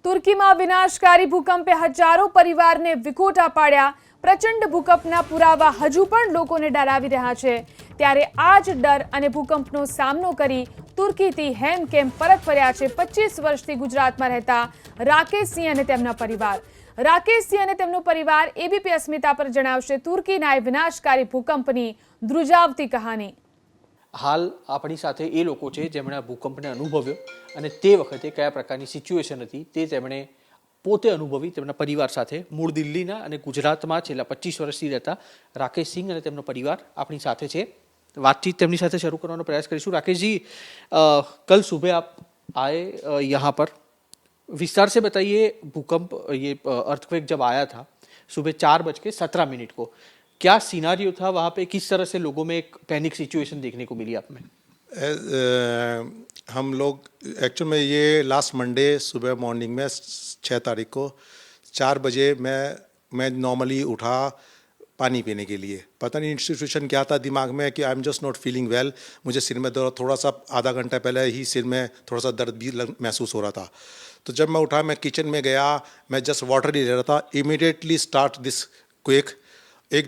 તુર્કીમાં વિનાશકારી ભૂકંપે હજારો પરિવારને વિખોટા પાડ્યા। પ્રચંડ ભૂકંપના પુરાવા હજુ પણ લોકોને ડરાવી રહ્યા છે। ત્યારે આ જ ડર અને ભૂકંપનો સામનો કરી તુર્કીથી હેમખેમ પરત ફર્યા છે 25 વર્ષથી ગુજરાતમાં રહેતા રાકેશ સિંહ અને તેમના પરિવાર। રાકેશ સિંહ અને તેમનો પરિવાર એબીપી અસ્મિતા પર જણાવશે તુર્કીના વિનાશકારી ભૂકંપની ધ્રુજાવતી કહાની। હાલ આપણી સાથે એ લોકો છે જેમણે આ ભૂકંપને અનુભવ્યો અને તે વખતે કયા પ્રકારની સિચ્યુએશન હતી તે તેમણે પોતે અનુભવી તેમના પરિવાર સાથે। મૂળ દિલ્હીના અને ગુજરાતમાં છેલ્લા 25 વર્ષથી રહેતા રાકેશ સિંહ અને તેમનો પરિવાર આપણી સાથે છે। बातचीत તેમની સાથે શરૂ કરવાનો પ્રયાસ કરીશું। राकेश जी, कल सुबह आप आए यहाँ पर, विस्तार से बताइए भूकंप ये अर्थक्वेक जब आया था सुबह 4:17 को, क्या सिनारियो था वहाँ पे, किस तरह से लोगों में एक पैनिक सिचुएशन देखने को मिली आप में? हम लोग एक्चुअल में ये लास्ट मंडे सुबह मॉर्निंग में 6 तारीख को 4 बजे मैं नॉर्मली उठा पानी पीने के लिए। पता नहीं इंस्टीट्यूशन क्या था दिमाग में कि I am just not feeling well. मुझे सिर में दर्द, थोड़ा सा आधा घंटा पहले ही सिर में थोड़ा सा दर्द भी महसूस हो रहा था। तो जब मैं उठा, मैं किचन में गया, मैं जस्ट वाटर ही ले रहा था, इमीडिएटली स्टार्ट दिस क्वेक। एक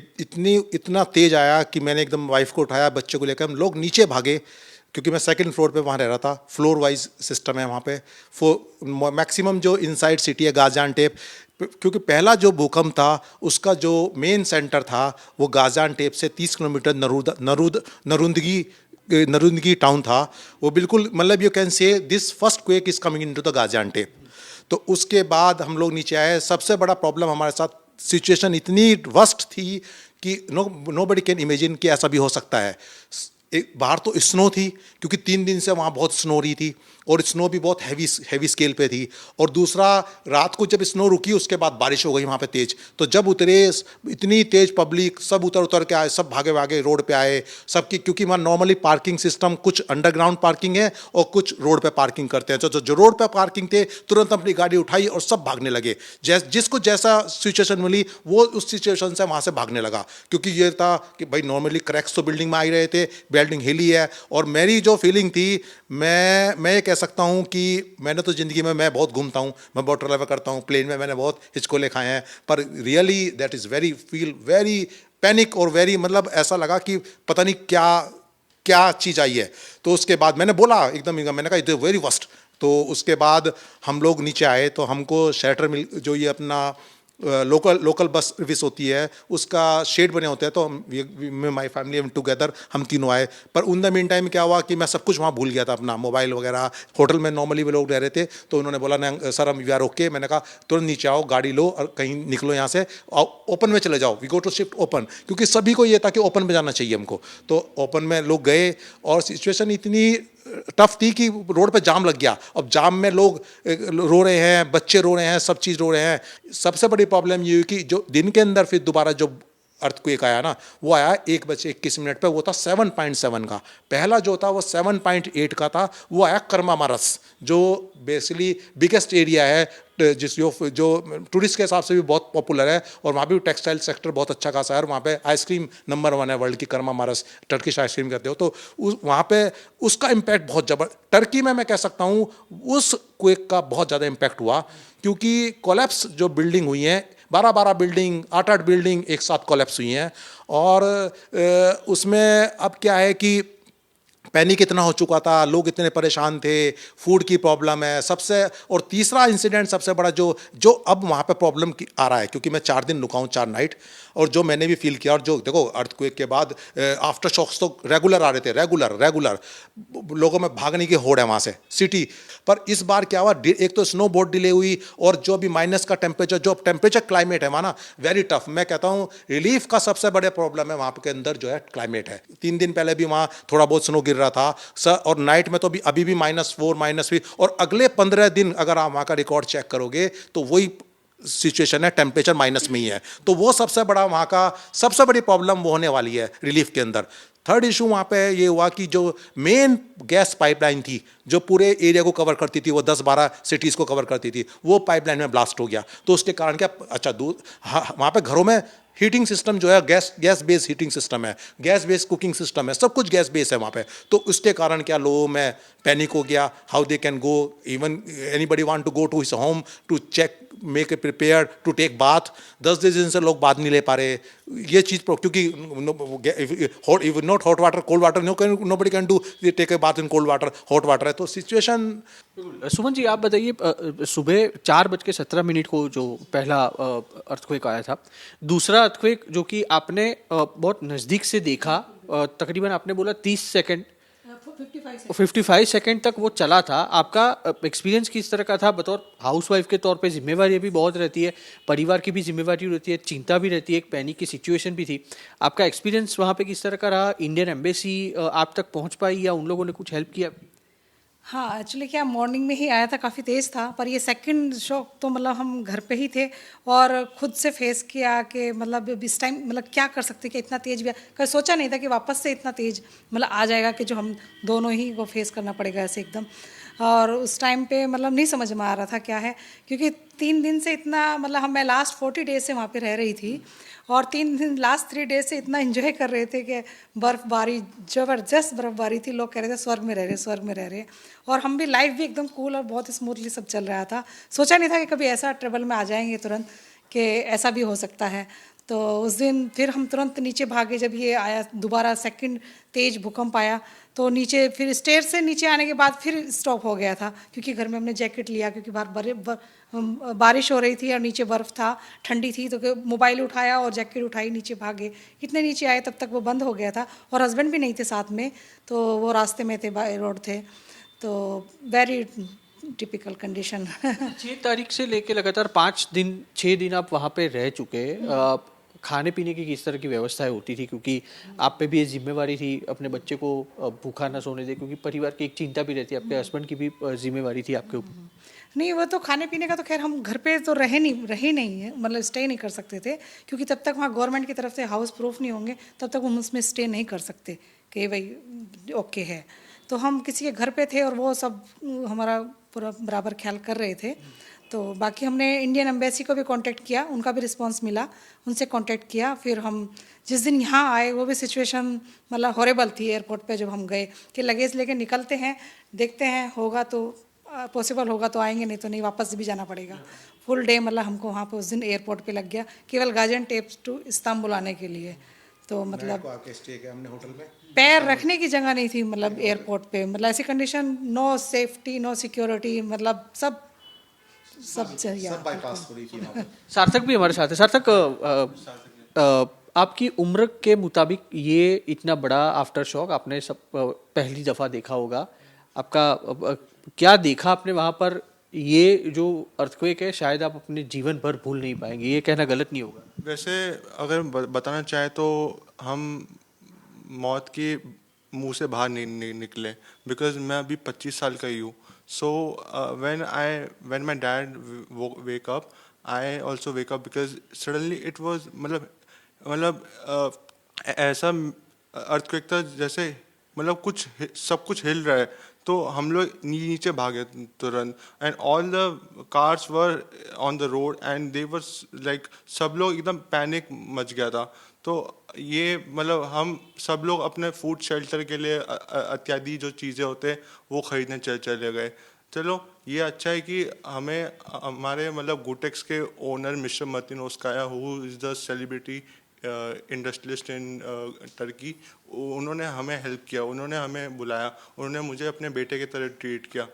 इतना तेज आया कि मैंने एकदम वाइफ को उठाया, बच्चे को लेकर हम लोग नीचे भागे, क्योंकि मैं सेकंड फ्लोर पे वहाँ रह रहा था। फ्लोर वाइज सिस्टम है वहाँ पे। मैक्सिमम जो इनसाइड सिटी है गाजियानटेप, क्योंकि पहला जो भूकंप था उसका जो मेन सेंटर था वो गाजियानटेप से 30 किलोमीटर नरुंदगी टाउन था। वो बिल्कुल मतलब you can say this first quake is coming into the Gaziantep. तो उसके बाद हम लोग नीचे आए। सबसे बड़ा प्रॉब्लम हमारे साथ, सिचुएशन इतनी वर्स्ट थी कि नोबडी कैन इमेजिन कि ऐसा भी हो सकता है। एक बाहर तो स्नो थी, क्योंकि 3 दिन से वहाँ बहुत स्नो रही थी और स्नो भी बहुत हैवी स्केल पे थी। और दूसरा, रात को जब स्नो रुकी उसके बाद बारिश हो गई वहाँ पे तेज। तो जब उतरे, इतनी तेज पब्लिक सब उतर के आए, सब भागे रोड पे आए सबकी, क्योंकि वहाँ नॉर्मली पार्किंग सिस्टम कुछ अंडरग्राउंड पार्किंग है और कुछ रोड पे पार्किंग करते हैं। तो जो रोड पे पार्किंग थे तुरंत अपनी गाड़ी उठाई और सब भागने लगे। जिसको जैसा सिचुएशन मिली वो उस सिचुएशन से वहाँ से भागने लगा, क्योंकि ये था कि भाई नॉर्मली क्रैक्स तो बिल्डिंग में आ ही रहे थे, बिल्डिंग हिली है। और मेरी जो फीलिंग थी, मैं ये कह सकता हूँ कि मैंने तो ज़िंदगी में मैं बहुत घूमता हूँ, मैं बहुत ट्रैवल करता हूँ, प्लेन में मैंने बहुत हिचकोले खाए हैं, पर really that is very panic और वेरी, मतलब ऐसा लगा कि पता नहीं क्या चीज़ आई है। तो उसके बाद मैंने बोला एकदम मैंने कहा इट इज़ वेरी वर्स्ट। तो उसके बाद हम लोग नीचे आए तो हमको शेल्टर मिल, जो ये अपना लोकल बस सर्विस होती है उसका शेड बने होते हैं। तो माई फैमिली टुगेदर हम तीनों आए। पर उन द मीन टाइम क्या हुआ कि मैं सब कुछ वहाँ भूल गया था, अपना मोबाइल वगैरह। होटल में नॉर्मली वो लोग रह रहे थे, तो उन्होंने बोला नहीं सर हम वी आर ओके। मैंने कहा तुरंत नीचे आओ, गाड़ी लो और कहीं निकलो यहाँ से, ओपन में चले जाओ, we go to shift open, क्योंकि सभी को ये था कि ओपन में जाना चाहिए हमको। तो ओपन में लोग गए और सिचुएशन इतनी टफ थी कि रोड पे जाम लग गया। अब जाम में लोग रो रहे हैं, बच्चे रो रहे हैं, सब चीज़ रो रहे हैं। सबसे बड़ी प्रॉब्लम ये हुई कि जो दिन के अंदर फिर दोबारा जो अर्थक्वेक आया ना, वो आया 1:21 पे, वो था 7.7 का। पहला जो था वो 7.8 का था, वो आया कर्मामारस, जो बेसिकली बिगेस्ट एरिया है जो टूरिस्ट के हिसाब से भी बहुत पॉपुलर है। और वहाँ भी टेक्सटाइल सेक्टर बहुत अच्छा खासा है। और वहाँ पे आइसक्रीम नंबर 1 है वर्ल्ड की, कर्मामारस टर्किश आइसक्रीम कहते हो। तो वहाँ पे उसका इम्पैक्ट बहुत जबरदस्त, टर्की में मैं कह सकता हूँ उस क्वेक का बहुत ज़्यादा इम्पैक्ट हुआ, क्योंकि कोलैप्स जो बिल्डिंग हुई हैं, 12 बिल्डिंग, 8 बिल्डिंग एक साथ कोलैप्स हुई हैं। और उसमें अब क्या है कि पैनिक इतना हो चुका था, लोग इतने परेशान थे, फूड की प्रॉब्लम है सबसे। और तीसरा इंसिडेंट सबसे बड़ा जो अब वहाँ पे प्रॉब्लम आ रहा है, क्योंकि मैं 4 दिन रुका हूँ, 4 नाइट, और जो मैंने भी फील किया, और जो देखो अर्थक्वेक के बाद आफ्टर शॉक्स तो रेगुलर आ रहे थे, रेगुलर लोगों में भागने की होड़ है वहाँ से सिटी। पर इस बार क्या हुआ, एक तो स्नो बहुत डिले हुई, और जो भी माइनस का टेम्परेचर क्लाइमेट है वहाँ ना, वेरी टफ। मैं कहता हूँ रिलीफ का सबसे बड़ा प्रॉब्लम है वहाँ के अंदर जो है क्लाइमेट है। 3 दिन पहले भी वहाँ थोड़ा बहुत स्नो गिर रहा था सर, और नाइट में तो अभी भी -4 -3। और अगले 15 दिन अगर आप वहाँ का रिकॉर्ड चेक करोगे तो वही सिचुएशन है, टेम्परेचर माइनस में ही है। तो वो सबसे बड़ा वहाँ का सबसे बड़ी प्रॉब्लम वो होने वाली है रिलीफ के अंदर। थर्ड इशू वहाँ पे ये हुआ कि जो मेन गैस पाइपलाइन थी जो पूरे एरिया को कवर करती थी, वो 10-12 सिटीज़ को कवर करती थी, वो पाइपलाइन में ब्लास्ट हो गया। तो उसके कारण क्या, अच्छा दूर वहाँ पे घरों में हीटिंग सिस्टम जो है गैस बेस्ड हीटिंग सिस्टम है, गैस बेस्ड कुकिंग सिस्टम है, सब कुछ गैस बेस्ड है वहाँ पे। तो उसके कारण क्या लोगों में पैनिक हो गया, how they can go, even anybody want to go to his home to check, make a prepare to take bath. 10 दिन से लोग बाथ नहीं ले पा रहे ये चीज़ क्योंकि not hot water, cold water, nobody can do take a bath in cold water, hot water है। तो सिचुएशन। सुमन जी, आप बताइए, सुबह 4:17 को जो पहला अर्थक्वेक आया था, दूसरा अर्थक्वेक जो कि आपने बहुत नज़दीक से देखा, तकरीबन आपने बोला 30 सेकंड, 55 सेकंड तक वो चला था। आपका एक्सपीरियंस किस तरह का था? बतौर हाउसवाइफ के तौर पे जिम्मेवारी भी बहुत रहती है, परिवार की भी जिम्मेवारी रहती है, चिंता भी रहती है, एक पैनिक की सिचुएशन भी थी। आपका एक्सपीरियंस वहाँ पे किस तरह का रहा? इंडियन एम्बेसी आप तक पहुँच पाई या उन लोगों ने कुछ हेल्प किया? हाँ, एक्चुअली क्या मॉर्निंग में ही आया था, काफ़ी तेज़ था, पर ये सेकंड शॉक तो मतलब हम घर पे ही थे और खुद से फेस किया कि मतलब इस टाइम मतलब क्या कर सकते कि इतना तेज़ भी कभी सोचा नहीं था कि वापस से इतना तेज़ मतलब आ जाएगा कि जो हम दोनों ही को फेस करना पड़ेगा ऐसे एकदम। और उस टाइम पे मतलब नहीं समझ में आ रहा था क्या है, क्योंकि 3 दिन से इतना मतलब मैं लास्ट 40 डेज से वहाँ पे रह रही थी और 3 दिन लास्ट 3 डेज से इतना एंजॉय कर रहे थे कि बर्फ़बारी, ज़बरदस्त बर्फ़बारी थी, लोग कह रहे थे स्वर्ग में रह रहे, स्वर्ग में रह रहे। और हम भी लाइफ भी एकदम कूल और बहुत स्मूथली सब चल रहा था। सोचा नहीं था कि कभी ऐसा ट्रबल में आ जाएंगे तुरंत कि ऐसा भी हो सकता है। तो उस दिन फिर हम तुरंत नीचे भागे, जब ये आया दोबारा सेकंड तेज भूकंप आया तो नीचे फिर स्टेयर से नीचे आने के बाद फिर स्टॉप हो गया था, क्योंकि घर में हमने जैकेट लिया क्योंकि बाहर बारिश हो रही थी और नीचे बर्फ़ था, ठंडी थी, तो मोबाइल उठाया और जैकेट उठाई, नीचे भागे। इतने नीचे आए तब तक वो बंद हो गया था और हस्बैंड भी नहीं थे साथ में, तो वो रास्ते में थे, बाय रोड थे। तो वेरी टिपिकल कंडीशन। 6 तारीख से लेके लगातार 6 दिन आप वहाँ पे रह चुके। खाने पीने की किस तरह की व्यवस्थाएं होती थी? क्योंकि आप पे भी ये जिम्मेवारी थी अपने बच्चे को भूखा ना सोने दे, क्योंकि परिवार की एक चिंता भी रहती है, आपके हस्बैंड की भी जिम्मेवारी थी आपके ऊपर। नहीं, वो तो खाने पीने का तो खैर हम घर पे तो रहे नहीं है, मतलब स्टे नहीं कर सकते थे, क्योंकि तब तक वहाँ गवर्नमेंट की तरफ से हाउस प्रूफ नहीं होंगे तब तक हम उसमें स्टे नहीं कर सकते कि भाई ओके है। तो हम किसी के घर पे थे और वो सब हमारा पूरा बराबर ख्याल कर रहे थे। तो बाकी हमने इंडियन एम्बेसी को भी कांटेक्ट किया, उनका भी रिस्पांस मिला, उनसे कांटेक्ट किया। फिर हम जिस दिन यहाँ आए वो भी सिचुएशन मतलब हॉरेबल थी एयरपोर्ट पे, जब हम गए कि लगेज लेके निकलते हैं, देखते हैं होगा तो पॉसिबल होगा तो आएंगे, नहीं तो नहीं, वापस भी जाना पड़ेगा। फुल डे मतलब हमको वहाँ पे उस दिन एयरपोर्ट पे लग गया, केवल गाजियान्टेप टू इस्तांबुल आने के लिए। तो मतलब आके स्टे किया हमने होटल में, पैर रखने की जगह नहीं थी मतलब एयरपोर्ट पे, मतलब ऐसी condition, no safety no security, मतलब सब चाहिए। बाईपास हो रही थी वहाँ पे। सार्थक भी हमारे साथ है। सार्थक, आपकी उम्र के मुताबिक ये इतना बड़ा आफ्टर शॉक आपने सब पहली दफ़ा देखा होगा। आपका क्या देखा आपने वहाँ पर? ये जो अर्थक्वेक है शायद आप अपने जीवन भर भूल नहीं पाएंगे, ये कहना गलत नहीं होगा। वैसे अगर बताना चाहे तो हम मौत के मुंह से बाहर नहीं निकले, बिकॉज मैं अभी 25 साल का ही हूँ। So when my dad wake up, I also wake up, because suddenly it was मतलब ऐसा अर्थक्वेक था जैसे मतलब सब कुछ हिल रहा है। तो हम लोग नीचे भागे तुरंत, and all the cars were on the road and they were like, सब लोग एकदम पैनिक मच गया था। तो ये मतलब हम सब लोग अपने फूड शेल्टर के लिए इत्यादि जो चीज़ें होते हैं वो खरीदने चले गए। चलो ये अच्छा है कि हमें हमारे मतलब गुटेक्स के owner mister Martinoskaya, who is the celebrity industrialist in Turkey, उन्होंने हमें हेल्प किया, उन्होंने हमें बुलाया, उन्होंने मुझे अपने बेटे की तरह ट्रीट किया।